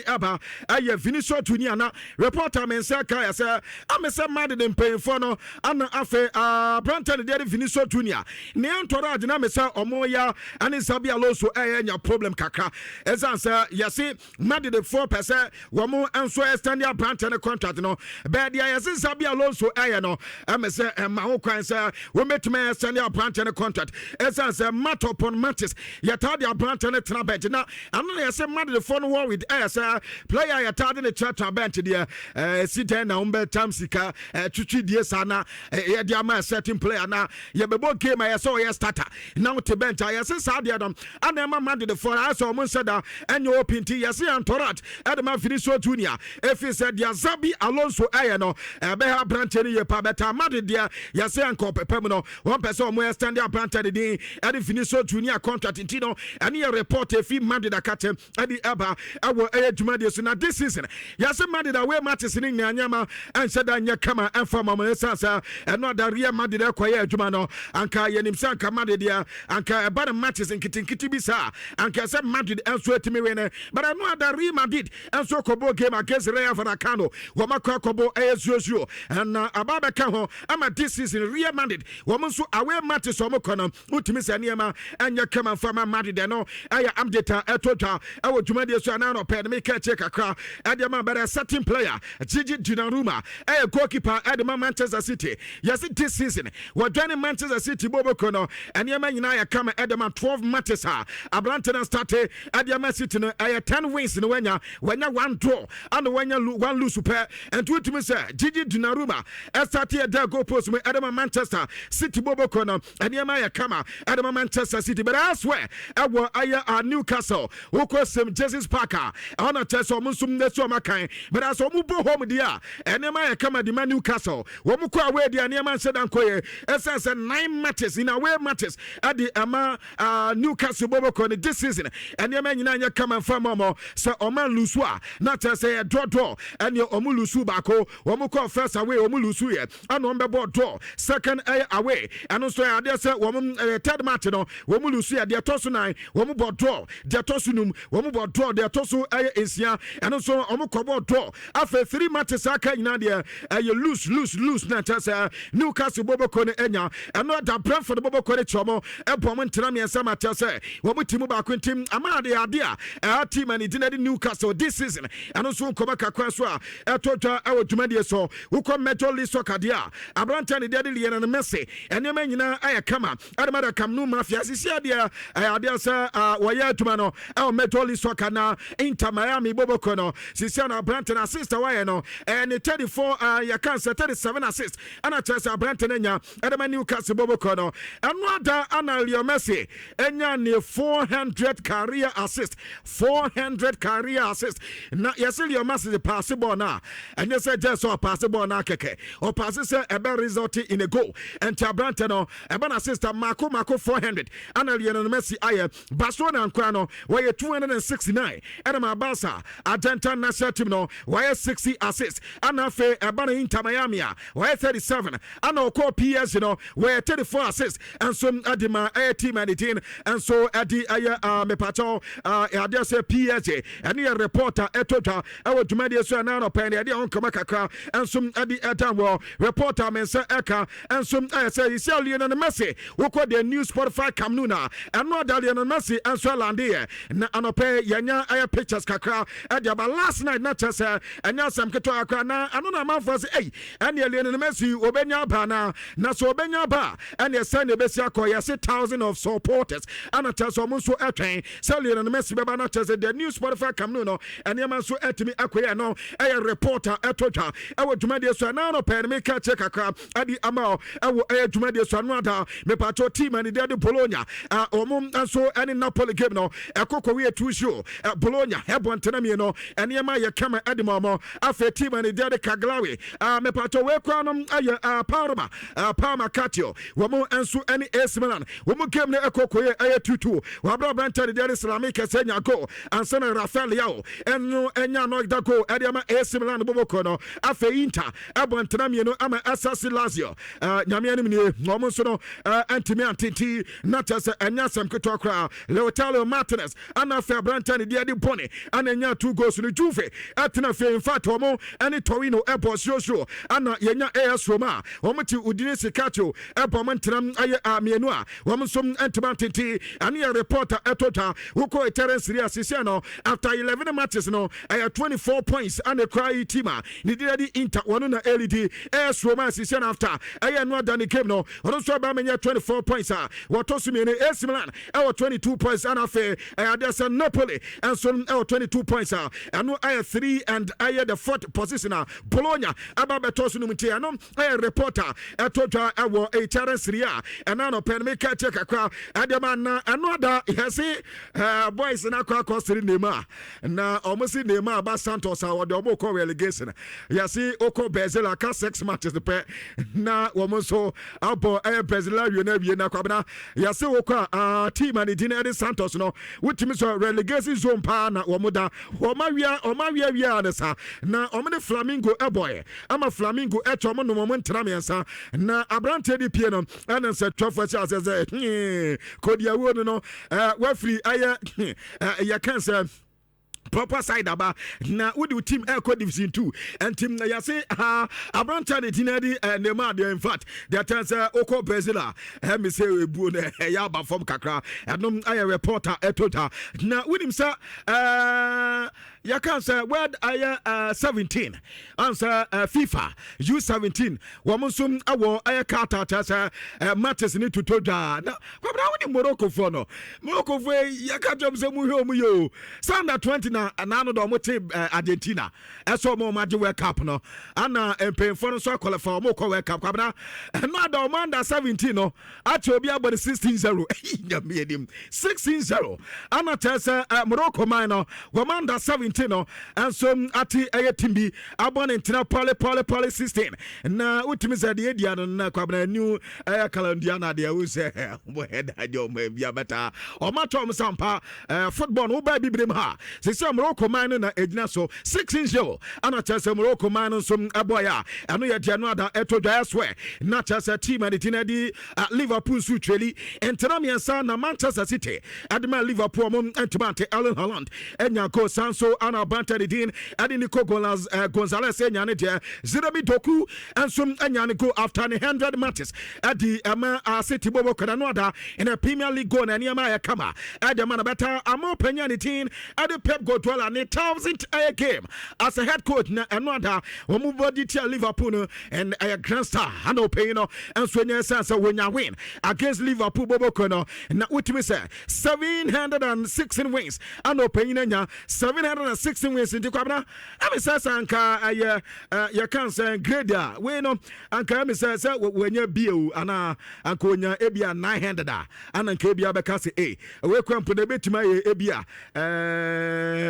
aba aye Vinicius Junior na reporter men say kai say amese mad de mpayfo no ana afe Branton de Vinicius Junior ne entourage na mesa omoya ani Sabi Alonso enya problem kakra ezan say yesi mad de 4% wo mo enso extend their Branton contract no be dia yesi Sabi Alonso no amese ma ho kwan say we metime extend their Branton contract ezan say mat upon matches yata their Branton tena bench na anu yesi mad de 4 no war with say player yata de chatra bench dia sit na umbe tamsika twitwi die sana ye dia ma certain player na ye bebo game ya so ye starter now to bench ya se sa dia dom anema man de for aso mo seda enyo open ti ye se Antorat edema Vinicius Junior if he said dia Zabi Alonso no be ha branch ni ye pa beta mad dia ye se anko pepem no one person mo stand dia branch de din edi Vinicius Junior contract intino ani ye report if mad da katem edi aba awo ejuma de so na this season ye se mad da we matches ni nyanyama and said anya kama and for mama sasa and not the real mad de koye adwuma no anka yenim san ka mad dia anka eba the matches in kitinkiti bisa anka say Madrid enso etimi we but I know that Real Madrid enso kobo game against Rayo Vallecano wo makwa kobo ezuzu and ababa ka ho ama this season Real Madrid wo nso away matches wo kono utimi se niema anya kama for Madrid no aya amdeta etotwa ewo dwuma de so na no pe me ka che kakra e de ma better certain player Gigi Donnarumma goalkeeper at Manchester City. Yes, this season we're joining Manchester City Bobo Kono and Yama Yinaya come at them 12 matches. Abranton started at Yama City 10 wins in when you one draw and when you one lose super and to me say Gigi Donnarumma started their goal post with Adam Manchester City Bobo Kono and Yama Kama at Manchester City. But I swear I Newcastle who call some Jesus Parker on a test or Musum Neso Makai, but as Omubo home dia and Yama Kama the Newcastle. Womuko away the Aniaman said Ankoye. Essence 9 matches in away matches at the Newcastle Boboko this season. And Yamania come and farm more. So Oman Lusua, not to say a draw and your Omulusu Bako. Womuko first away Omulusu and on the board draw. Second away. And also I dare say woman third match no Womulusu their tosu 9 Womubo draw their tosunum Womubo draw their tosu Asia and also Omukobo draw. After 3 matches aka in there you lose na chance Newcastle Bobo Kone enya and not that Brentford Bobo Kone chomo e bomon tram yen sama chance wo mutimu ba kwentim amade idea team and it Newcastle this season and also come kakwa so e totwa e wodumade so wo kom Major League Soccer dia Abranta ne dia de Lionel Messi ene ma nyina aya kama adamada kam no mafia sisi dia dia sa waya aduma no e Major League Soccer na Inter Miami Bobo Kone sisi na Abranta na sister waya no and 34 ya can 37 assists and a chance Branton enya edema Newcastle Bobo Kono and wada Lionel Messi enya ne 400 career assist 400 career assist na yesi Lionel Messi the possible na and you say just so possible na keke or passes a better result in a goal and Branton no eba assist Marco 400 and Lionel Messi aye Barcelona and Kwano where 269 edema Barca Argentina national team no where 60 assists and afe eba Inter Miami where 37 and no call PS where 34 assists and some adima team and it and so at the me pacho I say PSG and the reporter etota our media so now pen the on come kakra and some at the etan reporter men say eka and some say you see Lionel Messi who call the new Spotify Camnuna and no Lionel Messi and so landie na anope yanya pictures kakra at the last night not just and now some keto akra na anona man for say hey and Lionel Messi obenya ba na so obenya ba and you send the best akoya 1,000 of supporters and a tell someone so attrain say Lionel Messi be not just the new Spotify Camnuna and you man so etimi akoya no a reporter etota e wo dwumade so na no pen me ka check akra adi ama e wo dwumade so no ada me pato team and the Bologna omum so any Napoli game no ekoko we tu show Bologna hebon tenamie no and you ma ye kama edimomo afa team and the Cagliari me pato we kwanom aye Parma Catio womo enso any AC Milan womo game na ekoko ye aye tutu wabra branta the Islamic senya go and son Rafael Leao eno enya no da go ediama AC Milan boboko no afa Inter ebon tenamie no ama Assasi Lazio nyame anim ne womo so no antimi antiti not as enya sam keto akra Lautaro Martinez ana fa branta the bone ana yenya 2 goals no Juve atena fe in fact omo ene Torino ebo sio ana yenya AS Roma omo ti Udinese Calcio ebo mantenam aye amienu a omo som entema tenti ane ya reporter etota woko Terence Ria Sisiano after 11 matches no 24 points and a cry teama ni di Inter one na LED AS Roma Sisiano after aye no dani game no ono so ba menya 24 points a wato so me AC Milan 22 points and afa Adesa Napoli and so 22 points and no 3 and the 4th position Bologna ababeto so no mti ano reporter etodwa ewo Terence Ria and now pen make check akra adema na another yesi boys na kwa kosiri nema na omosi nema ba Santos a wode omo ko relegation yesi oko Brazil ka 6 matches pe na womoso abo Brazil wie na kwabna yesi oko team and the Santos no wutimi so relegation zone pa na womoda omawia anesa na omne Flamingo boy ama Flamingo eto mo no mo ntramiensa na abrante di pie no ana se twofo cha se kodia wo no wafri aya ya cancer proper side aba na wudi team Eco Division 2 and team na yase abranta de dinadi nema de in fact that is oko Brazil me say ebu na ya ba form kakra adom aya reporter etota na wudi msa ya can say word aya 17 answer FIFA U17 wamsum awo aya kata ta matches ni tutoja na kwabra wudi Morocco for no Morocco for ya ka job say mu hwe mu yo Sanda 20 na anano do mo te Argentina eso mo ma je World Cup no ana empemfo no so qualify mo ko World Cup kwabra na do mo under 17 no acho obi abode 16-0 nyamiedim 16-0 ana tesa Morocco man no go under 17 no and so ati ayatimbi abone ntina pole 16 na utimi se de dia no na kwabra new calendar na de wo se mo head ajo mo bia beta o ma tom sampa football no ba bibrem ha se Morocco man na ejina so 16-0 ana chese Morocco man so aboya anu ye dia no ada etodwa eswe na chese team and tinadi Liverpool su tweli entramiensa na Manchester City adema Liverpool mom entmante Erling Haaland enya go sanso ana bantadi din adi Nico Gonzalez enya ne dia Zerbi Doku ansum enya ne go after 100 matches adi City bobo kana no ada in a Premier League go na niama ya kama adi man better amo penya ne tin adi Pep Guardiola ne 1000th game as a head coach na another omu body tia Liverpool no and a grand star ano pay no and so nya sense when you win against Liverpool bobo kono na utimi say 716 wins ano pay nya 716 wins ndi kwabna am say anka ya can say grader we no anka am say wenya bio ana anka onya ebia 900 ana anka ebia be ka say we kwampo na betima ebia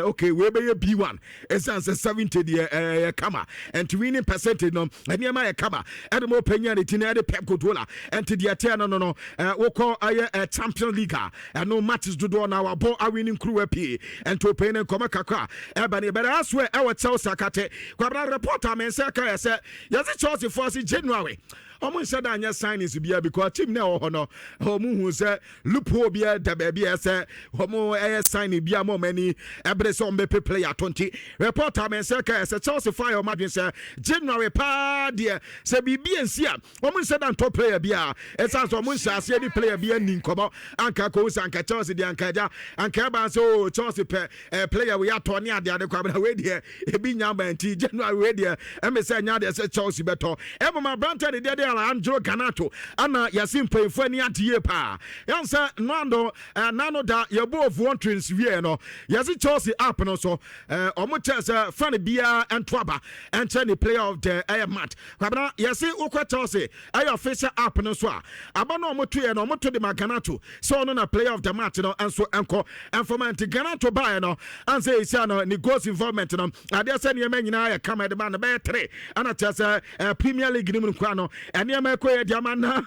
okay we be B1 essence 70 the kama and to winning percentage no eniema e kama and mo panya ne tina de Pep Guardiola and to the atena no we call a Champions League and no matches do na our ball are winning crew AP and to pay and come kakra ebani but I swear our Chelsea akate kwabra reporter men say ka say yes Chelsea for January omo said anya signings bia because team na ho omo hu say loophole bia da bia say omo signing bia mo many ebre so mbe player 20 reporter men say ka say Chelsea fire madwin say January pa dia say bibia nsia omo said an top player bia esa so omo nsia say di player bia ni nkomo anka ko sanka Chelsea dia anka ja anka ba so Chelsea player we atoni ade ade kwa na we dia ebi nyamba nti January we dia em say nya dia say Chelsea beto em ma branta de Angelo Ganato ana yasim payfo ani atiye pa yansa nando nano da yebo of one twins wie no yasi Chelsea app no so omo chese fan bia entwaba enter player of the air mat kwabna yasi ukwa Chelsea ayo official app no so aba no omo to ye no omo to de Ganato so no na player of the match no enso enko informant Ganato buy no and say isi no ni goals involvement no ade say ne nyina ya kama de man be 3 ana chese Premier League ni mu kwa no eniema koye diamana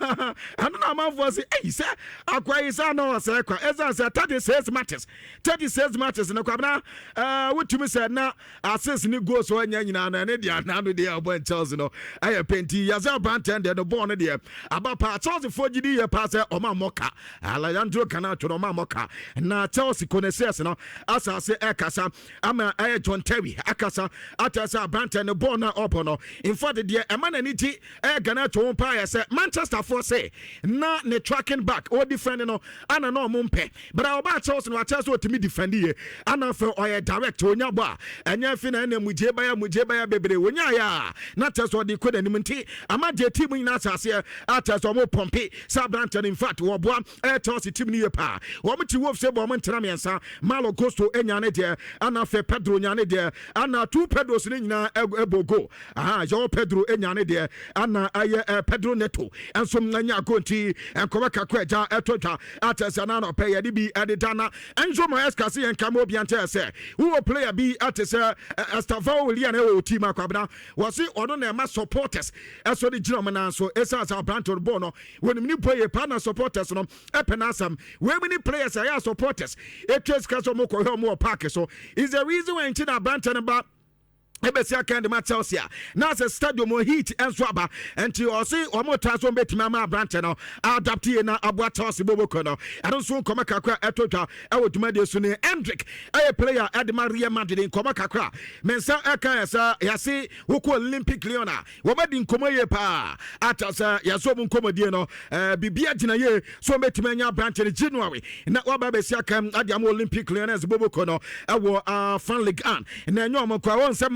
anu na manfo say say akwa isa no say kwa eza say 36 matches na kwabna wotumi say na assist ni goals so anya nyina na ne dia na no dia obo Chelsea no aye penti yaza Branton de no ball no dia abapa Chelsea for gidi ye pass oma moka Alejandro Garnacho no ma moka na Chelsea koneses no asase ekasa ama aye John Terry akasa atasa Branton no ball na opo no in fact the emana ni ti Garnacho won pa ye say Manchester for say na ne tracking back or defend no ana no mumpe but oba Chelsea no Chelsea otimi defend ye ana fe oye direct onya ba enya fi na muje baya bebre wonya ya na Chelsea odi koda nim nti ama je team ni na asase Chelsea mo pompe sa Branton in fact wo boa Chelsea team ni ye pa wo mti wolf se bo mo ntena miensa Malo Gusto enya ne de ana fe Pedro nya ne de ana two Pedros ni nyina ebogo jo Pedro enya ne de ana aye Pedro Neto enso nya go nti enkoba kakwa ja etotwa Chelsea na no pe ye bi editana enzo mo eskase en kamo bi ante se who player bi atese Estavao William e team akwabna was ono na ma supporters eso de gino na so esa sa Branton ball no when mini player partner supporters no epenasam when many players are supporters it just cause mo ko mo park so is the reason when China Branton about Ebesia kind of Chelsea. Now the stadium will heat and swabba until you see or more transform bet Mama Branton adapt na abwa Chelsea Bobokono. I don't soon come a kakra etota. I would make this soon. Hendrick, a player at Maria Madrid in Comakakra. Mensa Akasa, Yasi, who call Olympic Leona. What in Comoye pa at us, Yasobun Comodiano, Bibia Jinaye, so met Mania Branton in January. Now Wabasiakam, Adiam Olympic Leonas Bobokono, our fan league on. And then no more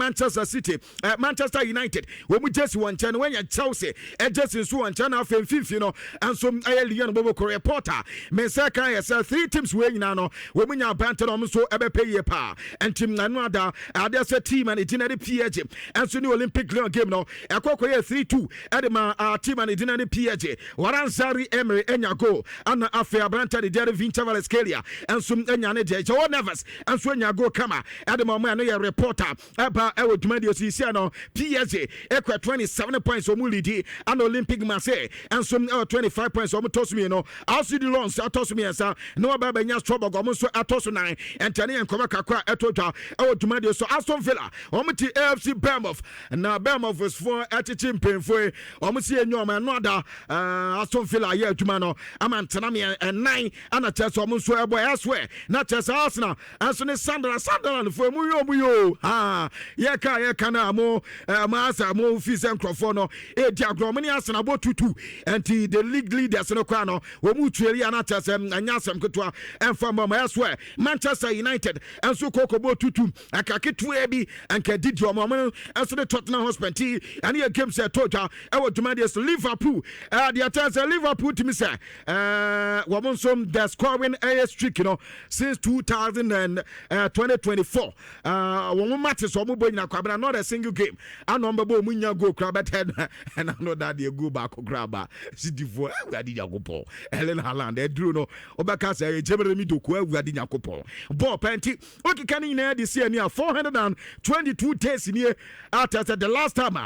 Manchester City, Manchester United. When we just want to when you Chelsea, just in so and China fifth, you know, and some alien Bobo reporter. Mensaka yes, 3 teams winning now. When we are banter on so ebe pay pa and team Nanwada, there's a team and it's in the PG and so new Olympic Leon game now. A 3-2 Edema team and it's in the PG. Waranzari Emery Enyago and affair Branta the Derry Vintaval Scalia and some Enyane Joe Nevers and so Enyago Kama Edema man a reporter. Ewo Jumadio Sisiano PSG equa 27 points on Mulidi and Olympic Marseille and some 25 points on Tosmino. I'll see the loans Atosmiasa, no Babanya Strobo Gomuso Atosunai and Tani and Komaka Etota Ewo Jumadio so Aston Villa Omiti AFC Bournemouth and now Bournemouth was for attitude pain for Omusi and Yoma Noda Aston Villa yeah Jumano Aman Tanami and 9 and a test Omuso boy elsewhere not just Arsenal and so Sunderland for Muyo yeka na mo maasa mo fees and crofono e diagromani asena bo tutu enti the league leaders no kwa no wo mu tueri anata sem anyasem ketwa emfa mama elsewhere Manchester United enso kokobo tutu akaketu ebi anka didi o mama enso the Tottenham Hotspur ti and here game say toja e wo Dumadies Liverpool the attack Liverpool to me say wo monsom the scoring AS streak you know since 2024 wo matches so mo na kwabra not a single game and number bo munya go crab head and I know that they go back grabba sidifo awadi yakopo Ellen Haaland e duro no obaka say Jeremy Doku awadi yakopo ball penti okay can in this year near 422 days in here after the last time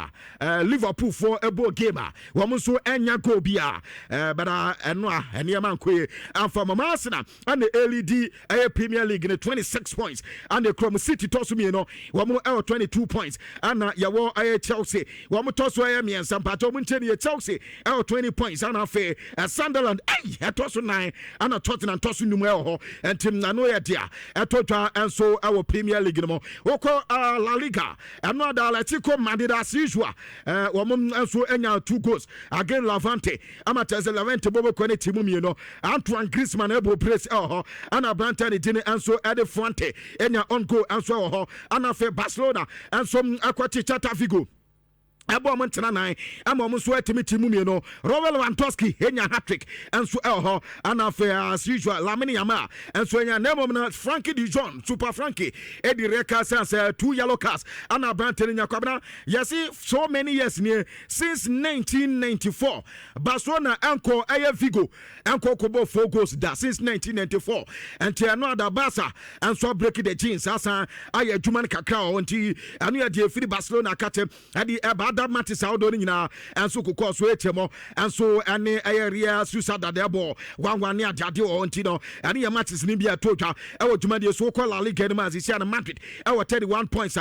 Liverpool for a ball game wo so enya go bia but enwa enia man kwe and from Arsenal and the LED Premier League in 26 points and the Chrome City toss me no wo 22 points and yawo Chelsea wo toso miensa pato muncheni Chelsea 20 points and afa Sunderland toso 9 and Tottenham toso numu and team nano ya dia etotwa enso our Premier League no woko La Liga and no da Atletico Madrid as usual wo enso enya 2 goals again Levante amatez Levante bobo kone timu mi no Antoine Griezmann ebo brace and Branton dine enso Ede Fonte enya on goal enso and afa Barcelona and some aquatic chata Vigo Abo Montana 9 am so etimi mi no Robert Lewandowski enya hat-trick and so and as usual Lamine Yamal and so enya name na Frankie de Jong Super Frankie Eddie Reka says 2 yellow cards and Branton nya kwabna yes so many years near since 1994 Barcelona anko Vigo anko kobo 4 goals that since 1994 and another Barca and so break the jeans asa aye juman kakra onti anu ya die Barcelona kate adi other matches out on nyina enso kokɔ so etemo enso ene area susada de ball 1-1 ne adade o ntino ene ye matches ni bia totwa e wo dwumade so call La Liga ni matches ya na Madrid e wo 31 points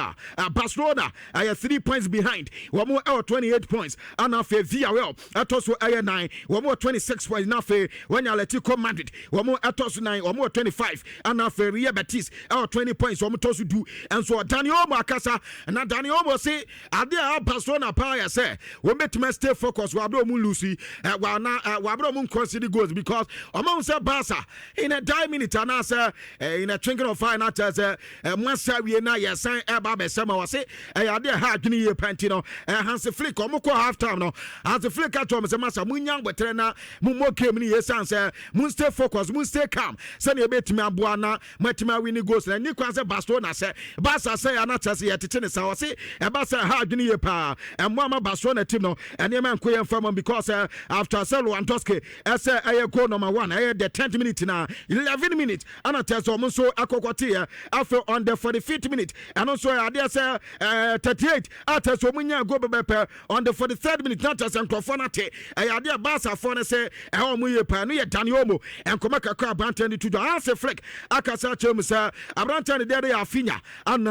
Barcelona 3 points behind wo mo e 28 points and afa Villarreal atoso 9 wo mo 26 points na afa when Atletico Madrid wo mo atoso 9 wo mo 25 and afa Real Betis e 20 points wo mo toso do enso Daniel Olmo akasa na Daniel Olmo say ade Barcelona pa ya say we metima stay focus wa bro mu lose wa bro mu concede goals because among say Barca in a 10 minute and say in a twinkling of fire not as Masa we na yesan e ba be sama wa say ade ha adwene ye panti no Hansi Flick omko half time no Hansi Flick atom say Masa munyang betre na mu mo game ni yesan say mu stay focus mu stay calm say na betimi aboa na matima win goals na ni kwan say Barcelona say Barca say anata say yetete ne sa wa say e ba say ha adwene ye pa emmo ama Barcelona team no ene man ko yem fam because after Lewandowski say goal number 1 the 10th minute na 11 minutes anata so so akokote after on the 45th minute and also ade say 38 after so munya go bepe on the 43rd minute not as enkrofo na te ade Barca for na say e mu ye pa no ye Daniel Olmo enkoma kakra Branton to Hansi Flick akasa chem say Branton there ya Finya and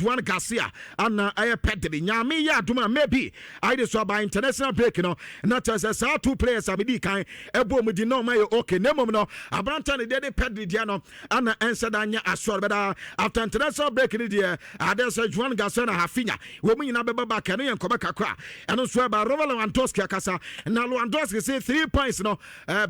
Juan Garcia and Pedri nyame ya aduma maybe I just saw by international break no not as two players abidi kan ebo mu di no my okay nemom no Branton there Pedri dia no and answer danya asor but after international break ni there there's Juan Garcia na Hafinya we mu nyina beba back no yenkoma kakra and so ba Robert Lewandowski akasa na Lewandowski say 3 points no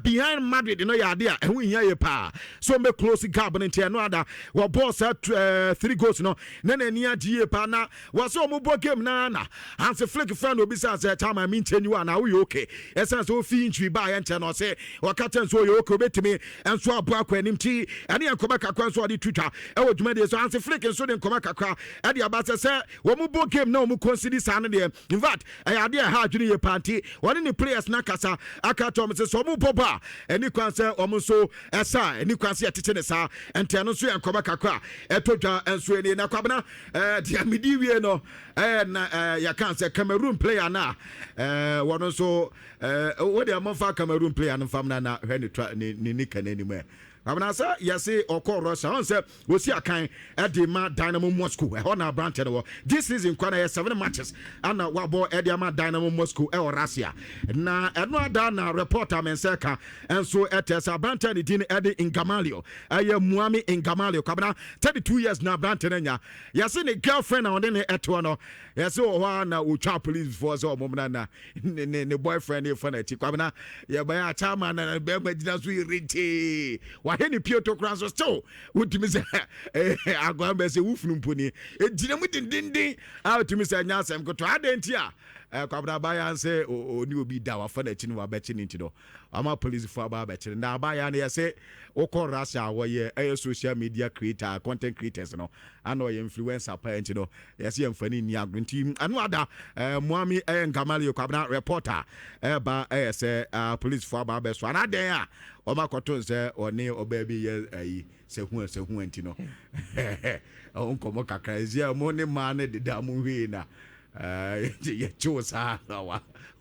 behind Madrid no ya there and we here pa so me close gap no ntia no ada we boss 3 goals no na ni agie pa na was so mo game na Hansi Flick fan obi say time I mean tell you na we okay esa so fi ntwi ba ye ntia no say wakata so you okay betimi enso abo akwanim ti ene yenkoma kakra so ade twitwa e wo dwuma de so Hansi Flick so de nkoma kakra e de abasa say wo mo game na wo consider san de in fact I ade ha adwene ye panti one ni players na kasa akato mo say so mo boba eni kwan say o mo so esa eni kwan say tete ne sa ente no so yenkoma kakra e todwa enso eni na kwabena dia medi wie no na ya kan say Cameroon player na wono so wo de amfa Cameroon player no fam na hwe ni kanani mu abana say yesi okọ Russia on say we see akan Edema Dynamo Moscow e na Branton wo this season kwana 7 matches and wa ball Edema Dynamo Moscow e Russia na eno ada na reporter men say ka enso etesa Branton din Edi Ingamalio aye Muami Ingamalio kabana 32 years na Branton nya yesi ne girlfriend na on ne eto no yesi o ho na utwa police force o momna na ne boyfriend e fa na ti kabana ye ba ya chama na be magina so irite waheni Piotr Kranzo still wutimi se agwamba se wufunu mponi ejina mu dindindin awutimi se nya asem koto adentia kwabra baya nse oni obi da wafa na chini wa bechi ni ntido ama police for aba bechi na baya na yese okọ Russia woye social media creator content creators no ana oye influencer pa ntido yese yemfani ni agrinti anu ada Muami Ngamali kwabra reporter ba yese police for aba beso ana den a oma koto nse oni obabi ye ayi sehu ntino onkomo kakra ezia mo ne ma ne deda mu hwe na ye chosa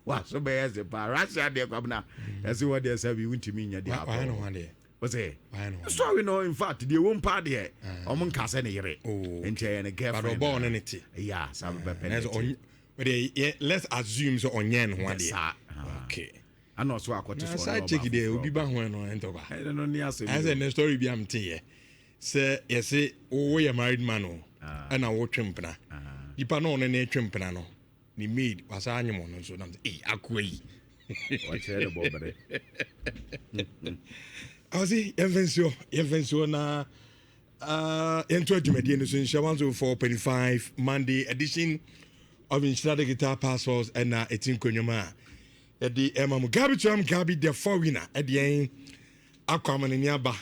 wa so be as pa Russia de kwabna as what they say we wintimi nya de why no one there what's it so we know in fact the one part there omon kase ne yere ente ne girlfriend but born anything yeah some be but let's assume so onyen ho there okay and also akoto so no check it there obi ba ho no ento ba I don't know as a story bi am tie say yes we are married man o and I watch him na ipa no ne twempena no ni maid wasa anyemo no so nam akoi what say the bobere azi evenso na ento adwumade no so nsha 104.5 Monday edition of Nhyira Guitar Passports and etin konwoma e di emam Gabi the foreigner e di akwamane ni aba